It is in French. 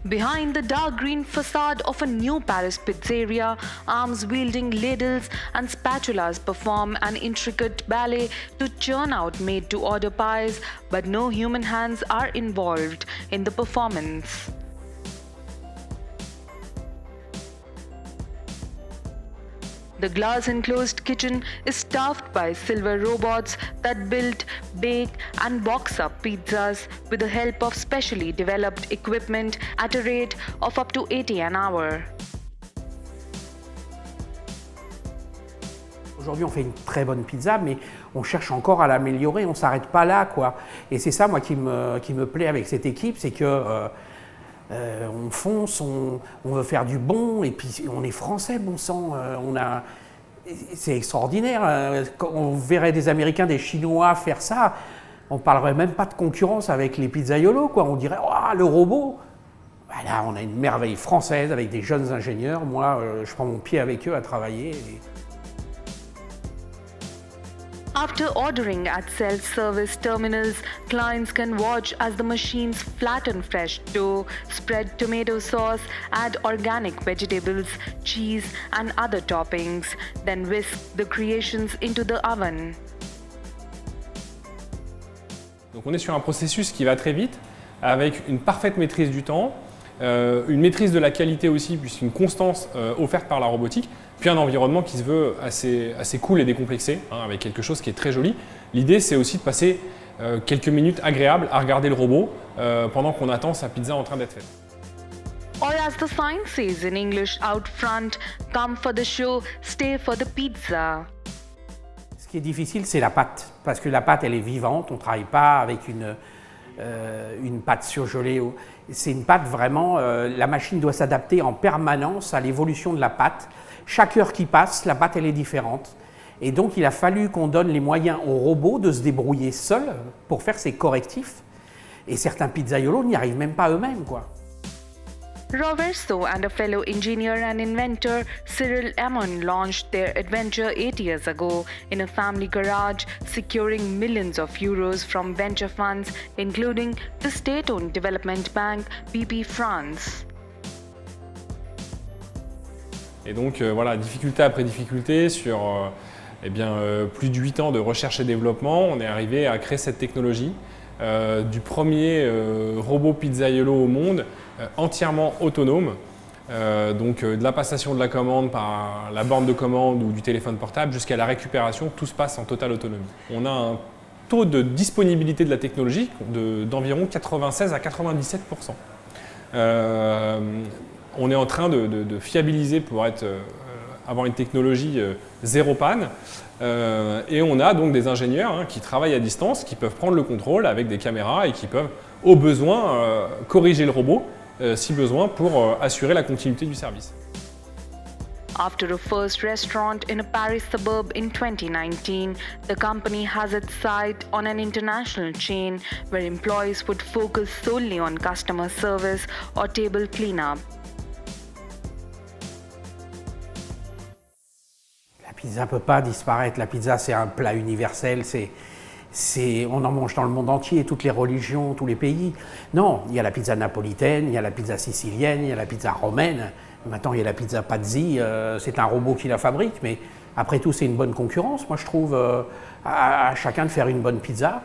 Behind the dark green facade of a new Paris pizzeria, arms-wielding ladles and spatulas perform an intricate ballet to churn out made-to-order pies, but no human hands are involved in the performance. The glass-enclosed kitchen is staffed by silver robots that build, bake and box up pizzas with the help of specially developed equipment at a rate of up to 80 an hour. Aujourd'hui, on fait une très bonne pizza, mais on cherche encore à l'améliorer, on ne s'arrête pas là, quoi. Et c'est ça, moi, qui me plaît avec cette équipe, c'est que on fonce, on veut faire du bon, et puis on est français, bon sang, c'est extraordinaire. Quand on verrait des Américains, des Chinois faire ça, on ne parlerait même pas de concurrence avec les pizzaiolos, quoi. On dirait, oh, le robot. Là, on a une merveille française avec des jeunes ingénieurs. Moi, je prends mon pied avec eux à travailler. After ordering at self-service terminals, clients can watch as the machines flatten fresh dough, spread tomato sauce, add organic vegetables, cheese and other toppings, then whisk the creations into the oven. Donc on est sur un processus qui va très vite, avec une parfaite maîtrise du temps, une maîtrise de la qualité aussi, puisqu'une constance offerte par la robotique, puis un environnement qui se veut assez cool et décomplexé, avec quelque chose qui est très joli. L'idée, c'est aussi de passer quelques minutes agréables à regarder le robot pendant qu'on attend sa pizza en train d'être faite. Or as the sign says in English out front, come for the show, stay for the pizza. Ce qui est difficile, c'est la pâte, parce que la pâte, elle est vivante, on ne travaille pas avec une pâte surgelée. C'est une pâte vraiment, la machine doit s'adapter en permanence à l'évolution de la pâte. Chaque heure qui passe, la pâte elle est différente. Et donc il a fallu qu'on donne les moyens au robot de se débrouiller seul pour faire ses correctifs. Et certains pizzaiolos n'y arrivent même pas eux-mêmes, quoi. Roverso and a fellow engineer and inventor, Cyril Amon, launched their adventure 8 years ago in a family garage, securing millions of euros from venture funds, including the state-owned development bank BP France. Et donc voilà, difficulté après difficulté, sur plus de 8 ans de recherche et développement, on est arrivé à créer cette technologie du premier robot pizzaiolo au monde entièrement autonome. De la passation de la commande par la borne de commande ou du téléphone portable jusqu'à la récupération, tout se passe en totale autonomie. On a un taux de disponibilité de la technologie d'environ 96 à 97%. On est en train de fiabiliser pour avoir une technologie zéro panne. Et on a donc des ingénieurs qui travaillent à distance, qui peuvent prendre le contrôle avec des caméras et qui peuvent, au besoin, corriger le robot, si besoin, pour assurer la continuité du service. After a first restaurant in a Paris suburb in 2019, the company has its sight on an international chain where employees would focus solely on customer service or table cleanup. La pizza ne peut pas disparaître. La pizza, c'est un plat universel. On en mange dans le monde entier, toutes les religions, tous les pays. Non, il y a la pizza napolitaine, il y a la pizza sicilienne, il y a la pizza romaine. Maintenant, il y a la pizza Pazzi. C'est un robot qui la fabrique, mais après tout, c'est une bonne concurrence. Moi, je trouve à chacun de faire une bonne pizza.